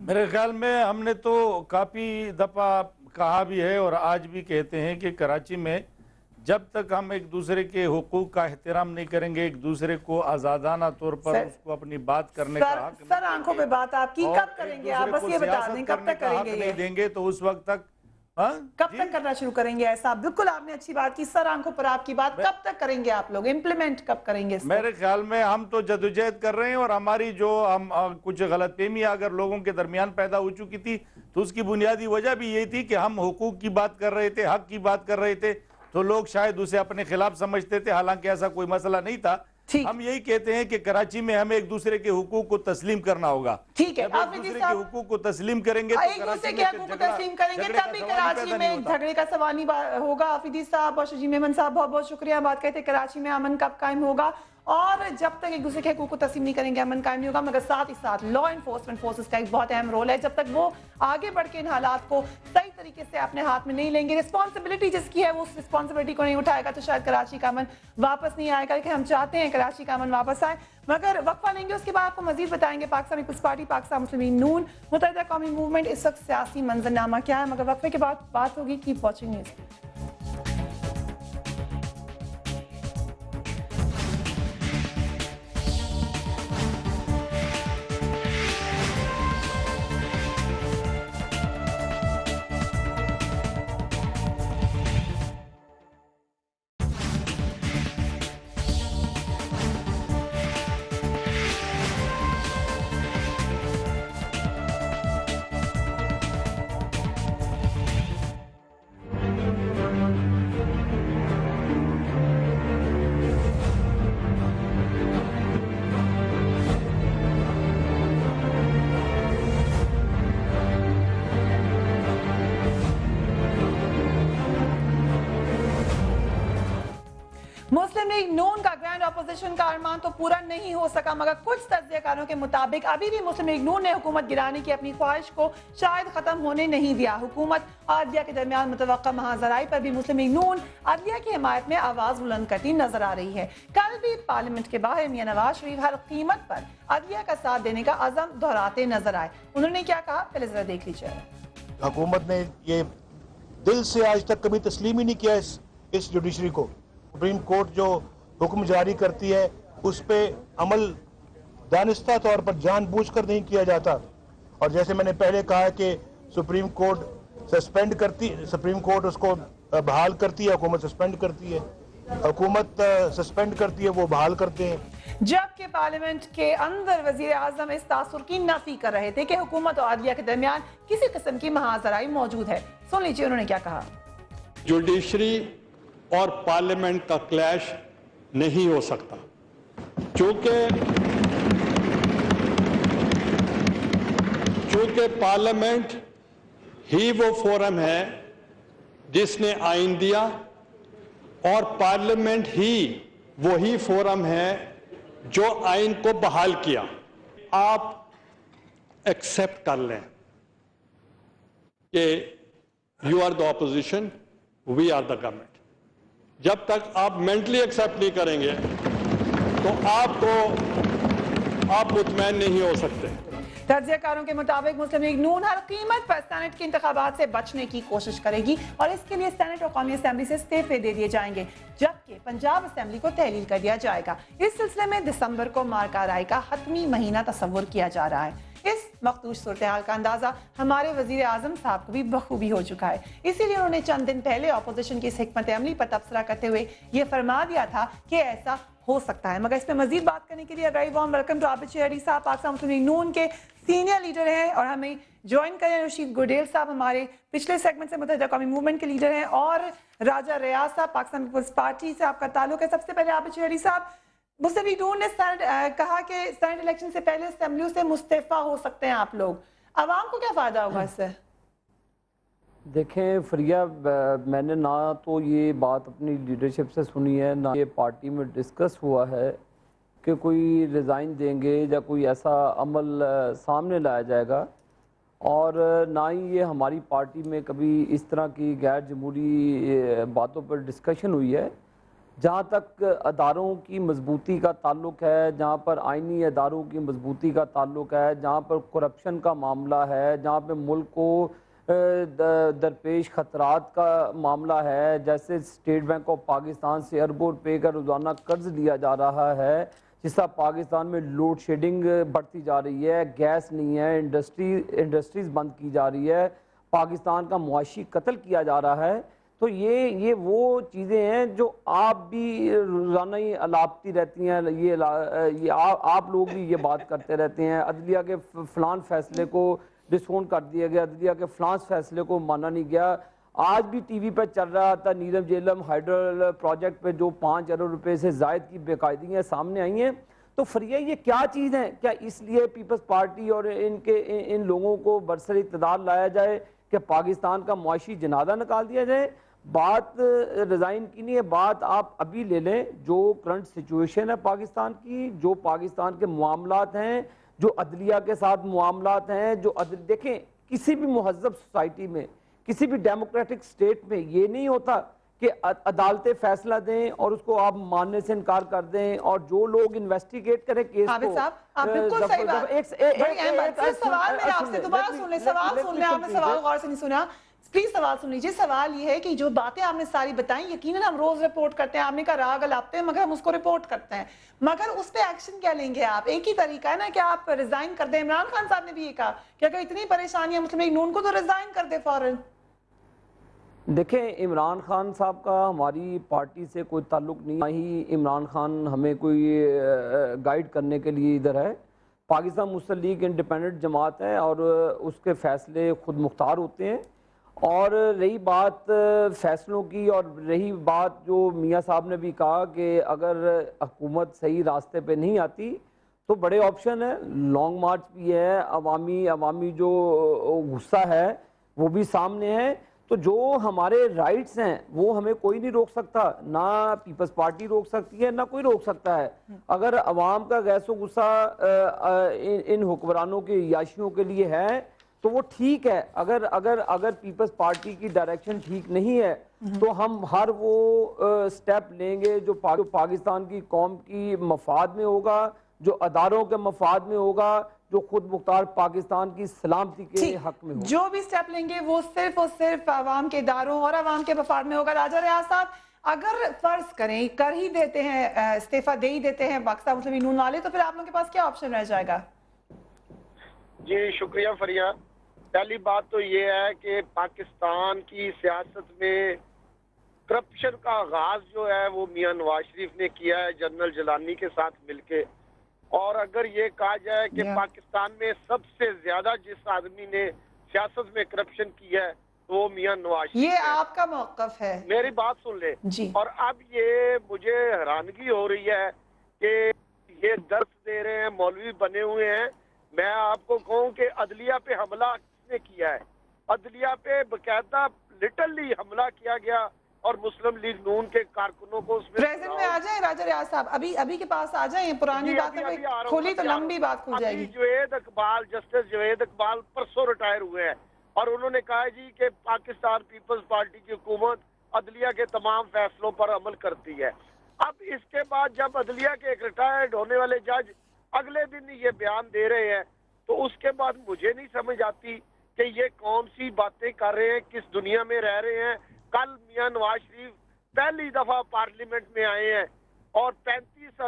मेरे ख्याल में हमने तो काफ़ी दफ़ा कहा भी है और आज भी कहते हैं कि कराची में जब तक हम एक दूसरे के हुकूक का एहतराम नहीं करेंगे, एक दूसरे को आज़ादाना तौर पर सर उसको अपनी बात करने का सर हक नहीं सर आंखों देंगे पे बात आपकी, और कब एक करेंगे आप? दूसरे बस को ये बता सियासत दें, कब करने तक का हक करेंगे नहीं ये? देंगे, तो उस वक्त तक हाँ कब जी। तक करना शुरू करेंगे ऐसा? बिल्कुल आपने अच्छी बात की सर, आंखों पर आपकी बात। कब तक करेंगे आप लोग इम्प्लीमेंट, कब करेंगे इसको? मेरे ख्याल में हम तो जदोजहद कर रहे हैं और हमारी जो हम कुछ गलतफहमी अगर लोगों के दरमियान पैदा हो चुकी थी तो उसकी बुनियादी वजह भी यही थी कि हम हुकूक की बात कर रहे थे, हक की बात कर रहे थे, तो लोग शायद उसे अपने खिलाफ समझते थे, हालांकि ऐसा कोई मसला नहीं था। ठीक हम यही कहते हैं कि कराची में हमें एक दूसरे के हुकूक को तस्लीम करना होगा। ठीक है जब एक आफिदी दूसरे के साहब, हुकूक को तस्लीम करेंगे तो एक कराची दूसरे के में फिर हकूक को झगड़ा तस्लीम करेंगे झगड़े का तभी सवाल ही कराची पैदा नहीं में होता। झगड़े का सवाल नहीं होगा। आफिदी साहब और शजी मेमन साहब, बहुत बहुत शुक्रिया। बात कहते हैं कराची में अमन कब कायम होगा, और जब तक एक दूसरे के हकूक को तस्लीम नहीं करेंगे अमन कायम नहीं होगा। मगर साथ ही साथ लॉ इन्फोर्समेंट फोर्सेस का एक बहुत अहम रोल है। जब तक वो आगे बढ़ के इन हालात को सही तरीके से अपने हाथ में नहीं लेंगे, रिस्पॉन्सिबिलिटी जिसकी है वो उस रिस्पॉन्सिबिलिटी को नहीं उठाएगा, तो शायद कराची का अमन वापस नहीं आएगा। लेकिन हम चाहते हैं कराची का अमन वापस आए। मगर वक्फा लेंगे, उसके बाद आपको मजीद बताएंगे पाकिस्तान पीपल्स पार्टी, पाकिस्तान मुस्लिम नून, मुत्तहिदा कौमी मूवमेंट, इस वक्त सियासी मंजरनामा क्या है। मगर वक्फे के बाद बात होगी। Keep watching news. Muslim League Noon का ग्रैंड अपोजिशन का अरमान तो पूरा नहीं हो सका, मगर कुछ तज्जियाकारों के मुताबिक अभी भी मुस्लिम लीग नून ने हुकूमत गिराने की अपनी ख्वाहिश को शायद खत्म होने नहीं दिया। हुकूमत आदलिया के दरमियान मुतवक्का महाजराई पर भी मुस्लिम लीग नून आदलिया की हिमायत में आवाज बुलंद करती नजर आ रही है। कल भी पार्लियामेंट के बाहर मियां नवाज शरीफ हर कीमत पर आदलिया का साथ देने का अज़म दोहराते नजर आए। उन्होंने क्या कहा, पहले जरा देख लीजिए। हुकूमत ने ये दिल से आज तक कभी तस्लीम ही नहीं किया इस जुडिशरी को। सुप्रीम कोर्ट जो हुक्म जारी करती है उस पर अमल दानिस्ता तौर पर जानबूझकर नहीं किया जाता। और जैसे मैंने पहले कहा कि सुप्रीम कोर्ट उसको बहाल करती है, हुकूमत सस्पेंड करती है, हुकूमत सस्पेंड करती है, वो बहाल करते हैं। जबकि पार्लियामेंट के अंदर वजीर आजम इस तासुर की नफी कर रहे थे कि हुकूमत और आदलिया के दरमियान किसी किस्म की महाजराई मौजूद है। सुन लीजिए उन्होंने क्या कहा। जुडिशरी और पार्लियामेंट का क्लैश नहीं हो सकता, चूंकि पार्लियामेंट ही वो फोरम है जिसने आइन दिया और पार्लियामेंट ही वही फोरम है जो आइन को बहाल किया। आप एक्सेप्ट कर लें कि you are the opposition, we are the government. जब तक आप मेंटली एक्सेप्ट नहीं करेंगे तो आप मुतमैन नहीं हो सकते। तज्जियाकारों के मुताबिक मुस्लिम लीग नून हर कीमत पर सेनेट के इंतखाबात से बचने की कोशिश करेगी और इसके लिए सेनेट और कौमी असेंबली से इस्तीफे दे दिए जाएंगे, जबकि पंजाब असेंबली को तहलील कर दिया जाएगा। इस सिलसिले में दिसंबर को मार्का राय का हतमी महीना तस्वुर किया जा रहा है। इस मखदूश सूरत हाल का अंदाजा हमारे वजीर आजम साहब को भी बखूबी हो चुका है। इसीलिए उन्होंने चंद दिन पहले अपोजिशन की इस हिकमत अमली पर तबसरा करते हुए ये फरमा दिया था कि ऐसा हो सकता है। मगर इस पर मजीद बात करने के लिए very warm welcome to Abid Shehri sahab, Pakistan मुस्लिम लीग नून के सीनियर लीडर हैं, और हमें ज्वाइन करें रशीद गुडेल साहब, हमारे पिछले सेगमेंट से मुत्तहिदा कौमी मूवमेंट के लीडर हैं, और राजा रियाज साहब, पाकिस्तान पीपल्स पार्टी से आपका ताल्लुक है। सबसे पहले आबिद शहरी साहब, मुस्लिम लीग नून ने कहा कि सेनेट इलेक्शन से पहले असेंबलियों से मुस्तफा हो सकते हैं आप लोग, आवाम को क्या फायदा होगा इससे? देखें फरिया, मैंने ना तो ये बात अपनी लीडरशिप से सुनी है, ना ये पार्टी में डिस्कस हुआ है कि कोई रिज़ाइन देंगे या कोई ऐसा अमल सामने लाया जाएगा, और ना ही ये हमारी पार्टी में कभी इस तरह की गैर जमहूरी बातों पर डिस्कशन हुई है। जहाँ तक अदारों की मजबूती का ताल्लुक है, जहाँ पर आइनी अदारों की मजबूती का ताल्लुक है, जहाँ पर करप्शन का मामला है, जहाँ पर मुल्क को दरपेश ख़तरात का मामला है, जैसे स्टेट बैंक ऑफ पाकिस्तान से अरबों रुपये का रोज़ाना कर्ज लिया जा रहा है, जिस तरह पाकिस्तान में लोड शेडिंग बढ़ती जा रही है, गैस नहीं है, इंडस्ट्रीज़ बंद की जा रही है, पाकिस्तान का मुआशी कत्ल किया जा रहा है। तो ये वो चीज़ें हैं जो आप भी रोज़ाना ही अलापती रहती हैं, ये आप लोग भी ये बात करते रहते हैं, अदलिया के फलान फैसले को डिस्काउंट कर दिया गया, अदलिया के फलान फैसले को माना नहीं गया। आज भी टीवी पर चल रहा था नीलम झेलम हाइड्रो प्रोजेक्ट पे जो 5 अरब रुपए से जायद की बेकायदगियाँ सामने आई हैं। तो फरिया ये क्या चीज़ है? क्या इसलिए पीपल्स पार्टी और इन लोगों को बरसर इक़्तिदार लाया जाए कि पाकिस्तान का मुआशी जनाजा निकाल दिया जाए? बात रिज़ाइन की नहीं है, बात आप अभी ले लें जो करंट सिचुएशन है पाकिस्तान की, जो पाकिस्तान के मामलात हैं, जो अदलिया के साथ मामलात हैं, जो देखें किसी भी मुहज़्ज़ब सोसाइटी में, किसी भी डेमोक्रेटिक स्टेट में ये नहीं होता कि अदालतें फैसला दें और उसको आप मानने से इनकार कर दें, और जो लोग इन्वेस्टिगेट करें केस को। आप बिल्कुल सही बात। सवाल मेरा आपसे दोबारा सुन ले, सवाल सुन ले, आपने सवाल गौर से नहीं सुना, प्लीज सवाल सुन लीजिए। सवाल ये है कि जो बातें आपने सारी बताई, यकीनन हम रोज रिपोर्ट करते हैं, आपने कहा राग अलापते हैं, मगर हम उसको रिपोर्ट करते हैं, मगर उस पे एक्शन क्या लेंगे आप? एक ही तरीका है ना कि आप रिजाइन कर दें। इमरान खान साहब ने भी ये कहा कि अगर इतनी परेशानी है मुस्लिम लीग नून को तो रिजाइन कर दे फौरन। देखें, इमरान खान साहब का हमारी पार्टी से कोई ताल्लुक नहीं, ना ही इमरान खान हमें कोई गाइड करने के लिए इधर है। पाकिस्तान मुस्लिम लीग इंडिपेंडेंट जमात है और उसके फैसले खुद मुख्तार होते हैं। और रही बात फैसलों की, और रही बात जो मियाँ साहब ने भी कहा कि अगर हुकूमत सही रास्ते पे नहीं आती तो बड़े ऑप्शन है, लॉन्ग मार्च भी है, अवामी जो गुस्सा है वो भी सामने है। तो जो हमारे राइट्स हैं वो हमें कोई नहीं रोक सकता, ना पीपल्स पार्टी रोक सकती है, ना कोई रोक सकता है। अगर अवाम का गैसो गुस्सा इन हुक्मरानों के याशियों के लिए है तो वो ठीक है। अगर पीपल्स पार्टी की डायरेक्शन ठीक नहीं है तो हम हर वो स्टेप लेंगे जो पाकिस्तान की कौम की मफाद में होगा, जो अदारों के मफाद में होगा, जो खुद मुख्तार पाकिस्तान की सलामती के हक में होगा। जो भी स्टेप लेंगे वो सिर्फ और सिर्फ अवाम के इदारों और अवाम के मफाद में होगा। राजा रियाज साहब, अगर फर्ज करें कर ही देते हैं, इस्तीफा दे ही देते हैं पाकिस्तान मुस्लिम लीग नून वाले, तो फिर आप लोगों के पास क्या ऑप्शन रह जाएगा? जी शुक्रिया फरिया। पहली बात तो ये है कि पाकिस्तान की सियासत में करप्शन का आगाज जो है वो मियां नवाज शरीफ ने किया है जनरल जलानी के साथ मिलके। और अगर ये कहा जाए कि पाकिस्तान में सबसे ज्यादा जिस आदमी ने सियासत में करप्शन किया है तो वो मियां नवाज शरीफ ये आपका मौकफ है। मेरी बात सुन ले जी। और अब ये मुझे हैरानगी हो रही है कि ये दर्द दे रहे हैं, मौलवी बने हुए हैं। मैं आपको कहूं कि अदलिया पे हमला किसने किया है? अदलिया पे बकायदा लिटरली हमला किया गया और मुस्लिम लीग नून के कारकुनों को उसमें प्रेजेंट में आ जाए राजा रियाज साहब, अभी के पास आ जाए, पुरानी बातें खोली तो लंबी बात खुल जाएगी। जस्टिस जुवेद इकबाल परसों रिटायर हुए हैं और उन्होंने कहा जी कि पाकिस्तान पीपल्स पार्टी की हुकूमत अदलिया के तमाम फैसलों पर अमल करती है। अब इसके बाद जब अदलिया के एक रिटायर्ड होने वाले जज अगले दिन ये बयान दे रहे हैं तो उसके बाद मुझे नहीं समझ आती कि ये कौन सी बातें कर रहे हैं, किस दुनिया में रह रहे हैं। कल मियां नवाज शरीफ पहली दफा पार्लियामेंट में आए हैं और 35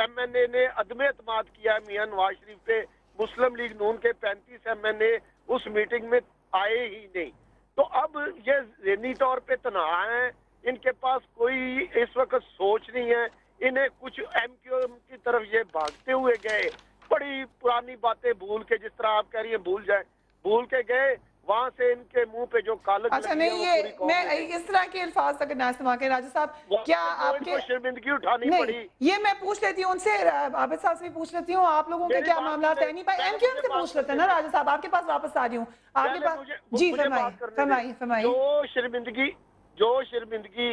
MNA ने अदम एतमाद किया है मियां नवाज शरीफ पे। मुस्लिम लीग नून के 35 MNA उस मीटिंग में आए ही नहीं। तो अब ये ज़हनी तौर पे तनहा हैं, इनके पास कोई इस वक्त सोच नहीं है। इन्हें कुछ MQM की तरफ ये भागते हुए गए, बड़ी पुरानी बातें भूल के, जिस तरह आप कह रही है भूल जाए, भूल के गए, वहां से इनके मुंह पे जो कालक अच्छा नहीं, ये मैं इस तरह के अल्फाज अगर ना इस्तेमाल करें राजा साहब, क्या आपके शर्मिंदगी उठानी पड़ी? ये मैं पूछ लेती हूँ उनसे, आबिद साहब से भी पूछ लेती हूँ, आप लोगों के क्या मामला है नहीं भाई? MQM से पूछ लेते हैं ना राजा साहब, आपके पास वापस आ रही हूँ, आपके पास। जी फरमाइए। जो शर्मिंदगी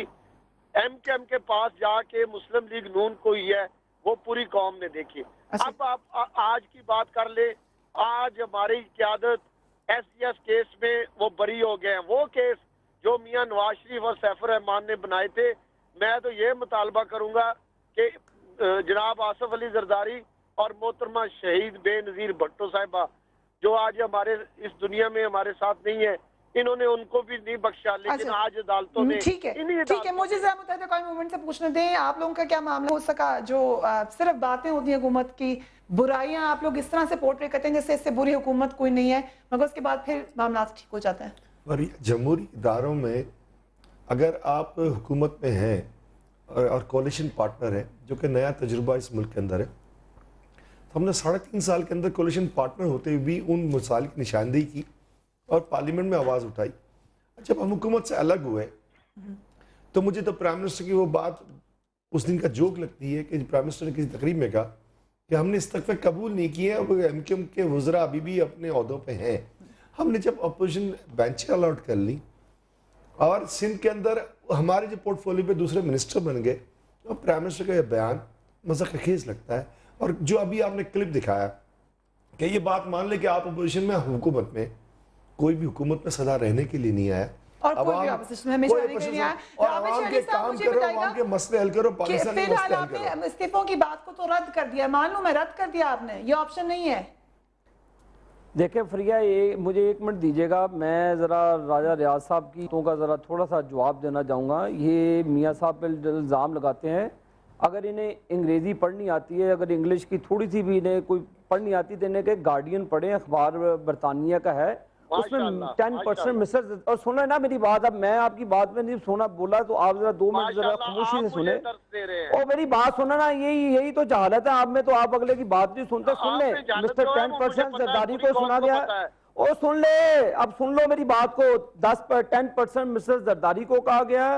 MQM के पास जाके मुस्लिम लीग नून को ही है वो पूरी कौम ने देखी। अब आप आज की बात कर ले, आज हमारी क़यादत SCS केस में वो बरी हो गए हैं। वो केस जो मियां नवाज शरीफ और सैफुर रहमान ने बनाए थे, मैं तो ये मुतालबा करूंगा कि जनाब आसफ अली जरदारी और मोहतरमा शहीद बेनजीर भट्टो साहिबा जो आज हमारे इस दुनिया में हमारे साथ नहीं है, इन्होंने उनको भी नहीं बख्शा, लेकिन अच्छा। आज अदालतों ने ठीक है, ठीक है, मुझे जरा मुत्तहिदा कौमी मूवमेंट से पूछने दें, आप लोगों का क्या मामला हो सका? जो सिर्फ बातें होती हैं हुकूमत की, बुराइयां आप लोग इस तरह से पोर्ट्रे करते हैं जैसे इससे बुरी हुकूमत कोई नहीं है, मगर उसके बाद फिर मामला ठीक हो जाता है। और जमहूरी इदारों में अगर आप हुकूमत में हैं और कोalition पार्टनर है, जो कि नया तजुर्बा इस मुल्क के अंदर है, तो हमने 3.5 साल के अंदर कोalition पार्टनर होते हुए भी उन मसाइल की निशानदेही की और पार्लियामेंट में आवाज़ उठाई। जब हम हुकूमत से अलग हुए तो मुझे तो प्राइम मिनिस्टर की वो बात उस दिन का जोक लगती है कि प्राइम मिनिस्टर ने किसी तकरीब में कहा कि हमने इस्तीफे कबूल नहीं किए, अब एमक्यूएम के वज़रा अभी भी अपने अहदों पे हैं। हमने जब अपोजिशन बेंचें अलॉट कर ली और सिंध के अंदर हमारे जो पोर्टफोलियो पे दूसरे मिनिस्टर बन गए, तो प्राइम मिनिस्टर का यह बयान मज़ाक़खेज़ लगता है। और जो अभी आपने क्लिप दिखाया कि ये बात मान ले कि आप अपोजिशन में, हुकूमत में, कोई भी हुकूमत में सदा रहने के लिए नहीं आया और कोई भी ऑपोजिशन में हमेशा रहने के लिए नहीं आया। और आवाम के काम करो, आवाम के मसले हल करो, पाकिस्तान के फिलहाल मसले हल करो। आपने इस्तीफों की बात को तो रद्द कर दिया, मान लो मैं रद्द कर दिया आपने, ये ऑप्शन नहीं है। देखें फरिया, ये मुझे 1 मिनट दीजिएगा, मैं ज़रा राजा रियाज साहब की बातों का ज़रा थोड़ा सा जवाब देना चाहूँगा। ये मियाँ साहब पे इल्ज़ाम लगाते हैं, अगर इन्हें अंग्रेज़ी पढ़नी आती है, अगर इंग्लिश की थोड़ी सी भी इन्हें कोई पढ़नी आती है तो इन्हें के गार्डियन पढ़ें, अखबार बरतानिया का है, उसमें 10% मिसर। और सुना ना मेरी बात, अब मैं आपकी बात में नहीं सुना बोला तो आप जरा 2 मिनट जरा खामोशी से सुने और मेरी बात सुना ना। यही तो जहालत है आप में, तो आप अगले की बात नहीं सुनते। सुन ले, मिस्टर 10% जरदारी को सुना गया और सुन ले, अब सुन लो मेरी बात को। 10% मिस्टर जरदारी को कहा गया,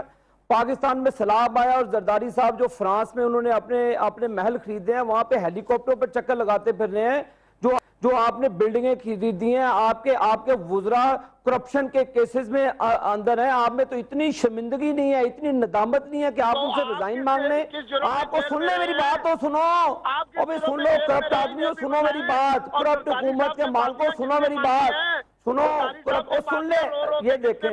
पाकिस्तान में सैलाब आया और जरदारी साहब जो फ्रांस में उन्होंने अपने महल खरीदे हैं, वहां पे हेलीकॉप्टर पर चक्कर लगाते फिर रहे हैं। जो आपने बिल्डिंगें खरीदी हैं, आपके वुजरा करप्शन के केसेस में अंदर है। आप में तो इतनी शर्मिंदगी नहीं है, इतनी नदामत नहीं है कि आप उनसे रिजाइन मांग लें। आपको सुन ले मेरी बात तो सुनो, अबे सुन लो, करप्ट आदमियों सुनो मेरी बात, करप्ट हुकूमत के मालिकों सुनो मेरी बात, सुनो और सुन ले। ये देखें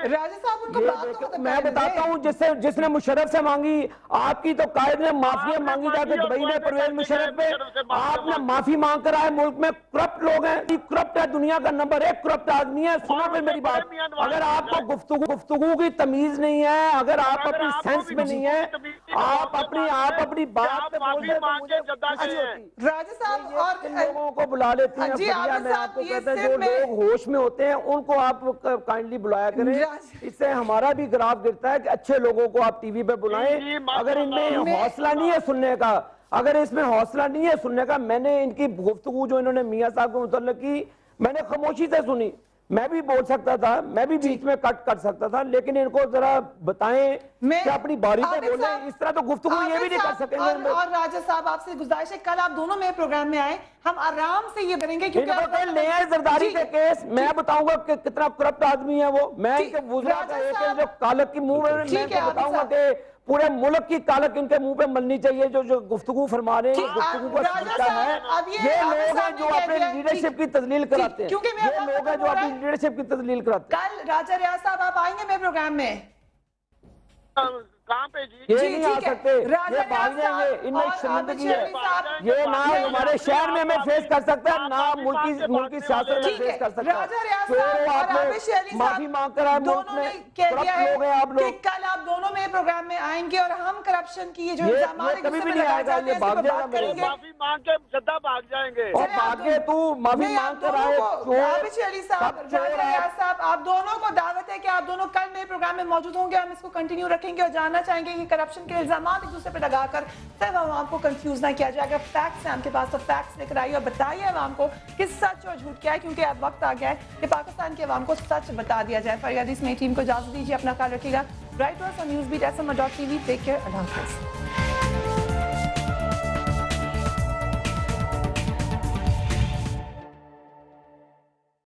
राजा साहब उनको बात तो खत्म मैं करने बताता दें। हूँ, जिसने मुशर्रफ से मांगी, आपकी तो कायद ने माफिया मांगी जाके दुबई में परवेज मुशर्रफ पे, आपने माफी मांग कर आए। मुल्क में करप्ट लोग हैं, करप्ट है, दुनिया का नंबर 1 करप्ट आदमी है। सुनो फिर मेरी बात, अगर आपको गुफ्तगू की तमीज नहीं है, अगर आप अपनी सेंस में नहीं है, आप अपनी बात पे बोल रहे तो मुझे खुशी होती। राजा साहब और इन लोगों को बुला लेती हैं जी, फरिया, आबिद मैं साहब, आपको ये कहता है सिर्फ जो मैं- लोग होश में होते हैं उनको आप काइंडली बुलाया करें। इससे हमारा भी ग्राफ गिरता है कि अच्छे लोगों को आप टीवी पे बुलाएं। अगर इनमें हौसला नहीं है सुनने का, अगर इसमें हौसला नहीं है सुनने का, मैंने इनकी गुफ्तगू जो इन्होंने मियाँ साहब के मुतल्लिक की, मैंने खामोशी से सुनी। मैं भी बोल सकता था, मैं भी बीच में कट कर सकता था, लेकिन इनको जरा बताएं कि अपनी बारी पे बोले। इस तरह तो गुफ्तगू ये भी नहीं कर सकेंगे। और राजा साहब आपसे गुजारिश है, कल आप दोनों मेरे प्रोग्राम में आए, हम आराम से ये करेंगे क्योंकि नए जरदारी के केस मैं बताऊंगा कि कितना करप्ट आदमी है वो। मैं ठीक, इनके वुज़रा का राजा एक साहब, जो कालक की मुंह में ठीक है, मैं आबिद बताऊंगा साहब। कि पूरे मुल्क की कालक इनके मुंह पे मलनी चाहिए। जो गुफ्तगू फरमा रहे हैं, ठीक, गुफ्तगू का राजा तरीका साहब, है। अब ये ये आबिद लोग हैं साहब जो ने कह अपने दिया, लीडरशिप की तजलील ठीक, कराते हैं। क्योंकि मेरा ये वक्त लोग हैं खत्म जो हो रहा अपनी है। लीडरशिप की तजलील कराते हैं। कल राजा रियाज साहब आप आएंगे मेरे प्रोग्राम में? कहाँ पे जी? ये जी, नहीं आ ठीक है। सकते, राजा ये भाग रियाज साहब जाएंगे, इनमें और शर्मिंदगी आबिद है। शरीफ साहब, ये ना हमारे शहर में हमें फेस कर सकता है, ना मुल्क की सियासत में ठीक फेस है, कर सकता है। राजा रियाज तो साहब और आपने आबिद शरीफ माफी साहब मांग कर आए, मुल्क दोनों में ने कह दिया करप्ट लोग हैं आप है कि लोग। कल आप दोनों मेरे प्रोग्राम में आएंगे और हम करप्शन की ये जो ये इल्जाम कभी भी नहीं आएगा, ये भाग जाएगा मेरे से। माफी मांग के सदा भाग जाएंगे। और भाग्य तू माफी नहीं, मांग आप कर दोनों आए, को, आबिद शरीफ साहब, सब चोर राजा हैं। रियाज साहब, आप दोनों को दावत है कि आप दोनों कल मेरे प्रोग्राम में मौजूद होंगे। हम इसको कंटिन्यू रखेंगे और जानना चाहेंगे कि करप्शन के इल्जाम एक दूसरे पे लगाकर सिर्फ आवाम को कंफ्यूज ना किया जाए। अगर फैक्ट्स हैं आपके पास तो फैक्ट्स लेकर आइए और बताइए आवाम को कि सच और झूठ क्या है, क्योंकि अब वक्त आ गया है कि पाकिस्तान की आवाम को सच बता दिया जाए। फरियाद, इस नई टीम को इजाजत दीजिए, अपना ख्याल रखिएगा। Write to us on Newsbeat, SMR.TV। Take care, अल्लाह हाफ़िज़।